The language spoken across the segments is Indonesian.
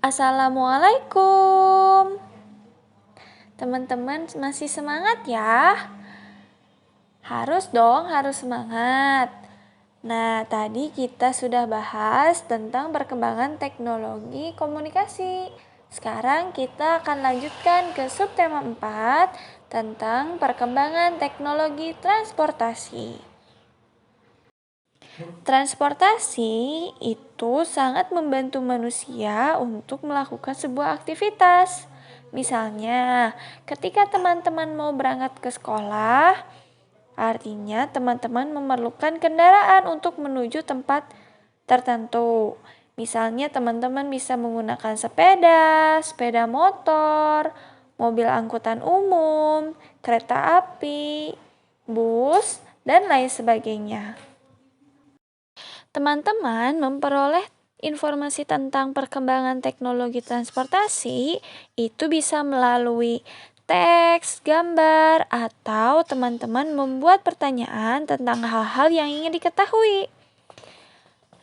Assalamualaikum. Teman-teman masih semangat ya? Harus dong, harus semangat. Nah, tadi kita sudah bahas tentang perkembangan teknologi komunikasi. Sekarang kita akan lanjutkan ke subtema 4 tentang perkembangan teknologi transportasi. Transportasi itu sangat membantu manusia untuk melakukan sebuah aktivitas. Misalnya, ketika teman-teman mau berangkat ke sekolah, artinya teman-teman memerlukan kendaraan untuk menuju tempat tertentu. Misalnya teman-teman bisa menggunakan sepeda, sepeda motor, mobil angkutan umum, kereta api, bus, dan lain sebagainya. Teman-teman memperoleh informasi tentang perkembangan teknologi transportasi itu bisa melalui teks, gambar, atau teman-teman membuat pertanyaan tentang hal-hal yang ingin diketahui.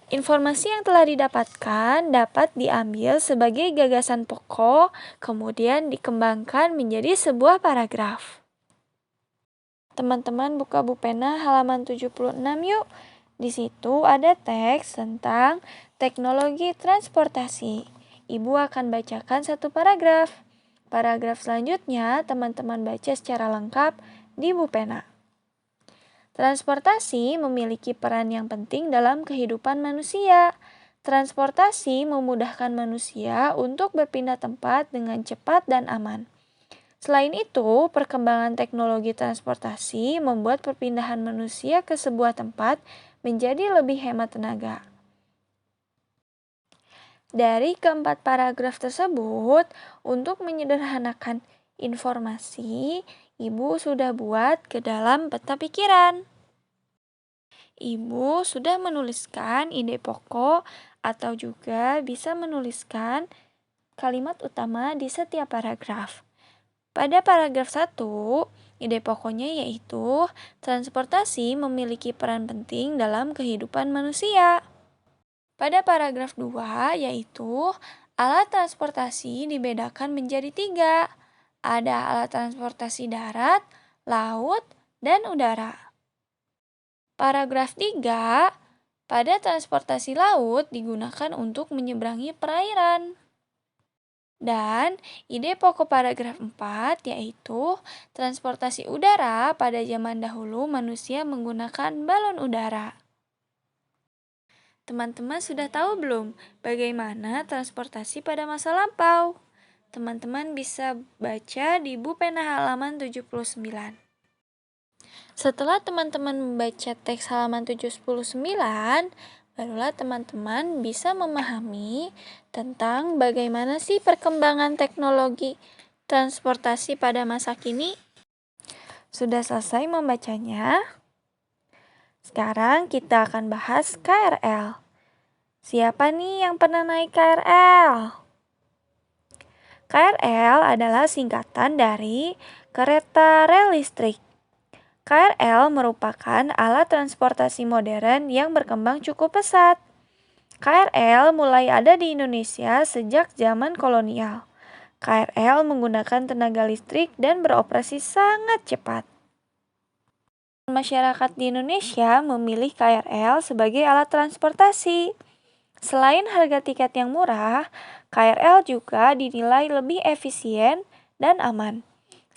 Informasi yang telah didapatkan dapat diambil sebagai gagasan pokok, kemudian dikembangkan menjadi sebuah paragraf. Teman-teman buka Bupena halaman 76 yuk. Di situ ada teks tentang teknologi transportasi. Ibu akan bacakan satu paragraf. Paragraf selanjutnya teman-teman baca secara lengkap di Bupena. Transportasi memiliki peran yang penting dalam kehidupan manusia. Transportasi memudahkan manusia untuk berpindah tempat dengan cepat dan aman. Selain itu, perkembangan teknologi transportasi membuat perpindahan manusia ke sebuah tempat menjadi lebih hemat tenaga. Dari keempat paragraf tersebut, untuk menyederhanakan informasi, Ibu sudah buat ke dalam peta pikiran. Ibu sudah menuliskan ide pokok atau juga bisa menuliskan kalimat utama di setiap paragraf. Pada paragraf 1, ide pokoknya yaitu transportasi memiliki peran penting dalam kehidupan manusia. Pada paragraf 2, yaitu alat transportasi dibedakan menjadi 3. Ada alat transportasi darat, laut, dan udara. Paragraf 3, pada transportasi laut digunakan untuk menyeberangi perairan. Dan ide pokok paragraf 4 yaitu transportasi udara. Pada zaman dahulu manusia menggunakan balon udara. Teman-teman sudah tahu belum bagaimana transportasi pada masa lampau? Teman-teman bisa baca di Bupena halaman 79. Setelah teman-teman membaca teks halaman 79, barulah teman-teman bisa memahami tentang bagaimana sih perkembangan teknologi transportasi pada masa kini. Sudah selesai membacanya? Sekarang kita akan bahas KRL. Siapa nih yang pernah naik KRL? KRL adalah singkatan dari kereta rel listrik. KRL merupakan alat transportasi modern yang berkembang cukup pesat. KRL mulai ada di Indonesia sejak zaman kolonial. KRL menggunakan tenaga listrik dan beroperasi sangat cepat. Masyarakat di Indonesia memilih KRL sebagai alat transportasi. Selain harga tiket yang murah, KRL juga dinilai lebih efisien dan aman.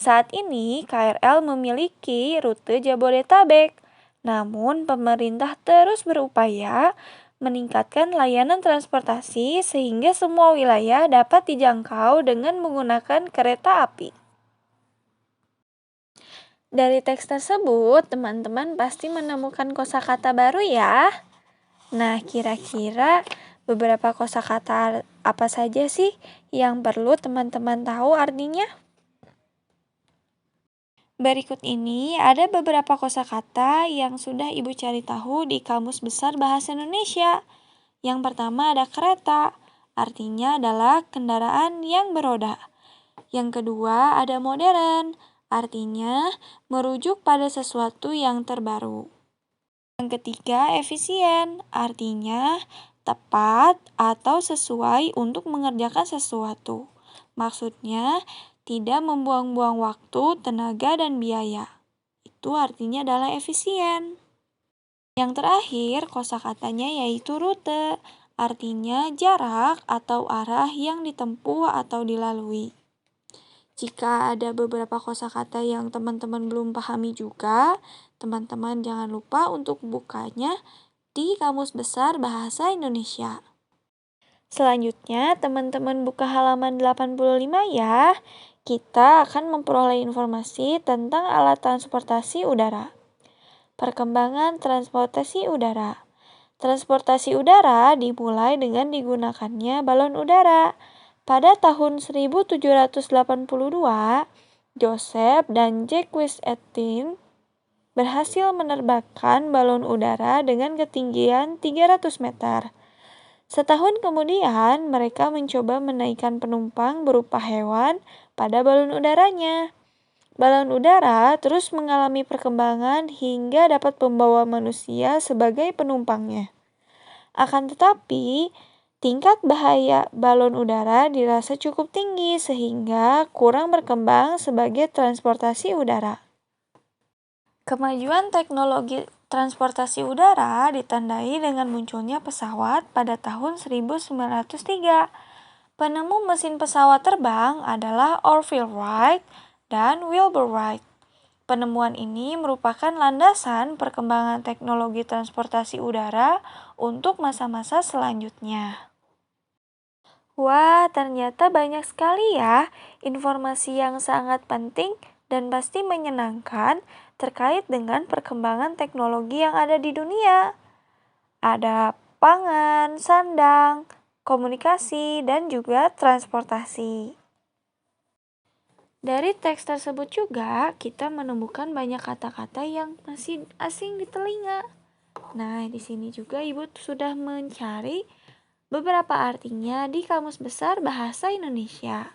Saat ini, KRL memiliki rute Jabodetabek. Namun, pemerintah terus berupaya meningkatkan layanan transportasi sehingga semua wilayah dapat dijangkau dengan menggunakan kereta api. Dari teks tersebut, teman-teman pasti menemukan kosakata baru ya. Nah, kira-kira beberapa kosakata apa saja sih yang perlu teman-teman tahu artinya? Berikut ini ada beberapa kosakata yang sudah Ibu cari tahu di Kamus Besar Bahasa Indonesia. Yang pertama ada kereta, artinya adalah kendaraan yang beroda. Yang kedua ada modern, artinya merujuk pada sesuatu yang terbaru. Yang ketiga efisien, artinya tepat, atau sesuai untuk mengerjakan sesuatu. Maksudnya, tidak membuang-buang waktu, tenaga, dan biaya. Itu artinya adalah efisien. Yang terakhir, kosakatanya yaitu rute. Artinya jarak atau arah yang ditempuh atau dilalui. Jika ada beberapa kosakata yang teman-teman belum pahami juga, teman-teman jangan lupa untuk bukanya di Kamus Besar Bahasa Indonesia. Selanjutnya, teman-teman buka halaman 85 ya. Kita akan memperoleh informasi tentang alat transportasi udara. Perkembangan transportasi udara. Transportasi udara dimulai dengan digunakannya balon udara. Pada tahun 1782, Joseph dan Jacques Étienne berhasil menerbangkan balon udara dengan ketinggian 300 meter. Setahun kemudian, mereka mencoba menaikkan penumpang berupa hewan pada balon udaranya. Balon udara terus mengalami perkembangan hingga dapat membawa manusia sebagai penumpangnya. Akan tetapi, tingkat bahaya balon udara dirasa cukup tinggi sehingga kurang berkembang sebagai transportasi udara. Kemajuan teknologi transportasi udara ditandai dengan munculnya pesawat pada tahun 1903. Penemu mesin pesawat terbang adalah Orville Wright dan Wilbur Wright. Penemuan ini merupakan landasan perkembangan teknologi transportasi udara untuk masa-masa selanjutnya. Wah, ternyata banyak sekali ya informasi yang sangat penting dan pasti menyenangkan terkait dengan perkembangan teknologi yang ada di dunia. Ada pangan, sandang, komunikasi, dan juga transportasi. Dari teks tersebut juga kita menemukan banyak kata-kata yang masih asing di telinga. Nah, di sini juga Ibu sudah mencari beberapa artinya di Kamus Besar Bahasa Indonesia.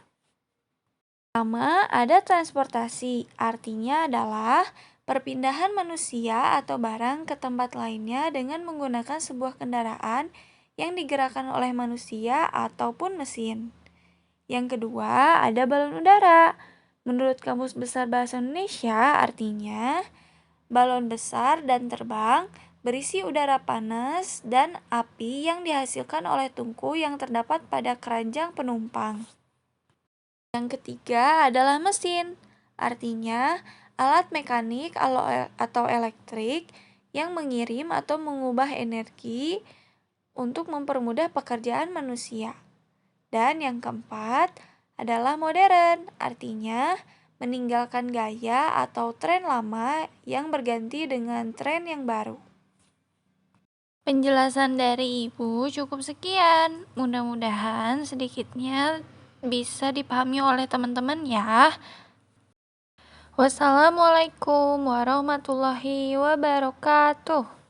Pertama, ada transportasi. Artinya adalah perpindahan manusia atau barang ke tempat lainnya dengan menggunakan sebuah kendaraan yang digerakkan oleh manusia ataupun mesin. Yang kedua, ada balon udara. Menurut Kamus Besar Bahasa Indonesia, artinya balon besar dan terbang berisi udara panas dan api yang dihasilkan oleh tungku yang terdapat pada keranjang penumpang. Yang ketiga adalah mesin, artinya alat mekanik atau elektrik yang mengirim atau mengubah energi untuk mempermudah pekerjaan manusia. Dan yang keempat adalah modern, artinya meninggalkan gaya atau tren lama yang berganti dengan tren yang baru. Penjelasan dari Ibu cukup sekian. Mudah-mudahan sedikitnya bisa dipahami oleh teman-teman ya. Wassalamualaikum warahmatullahi wabarakatuh.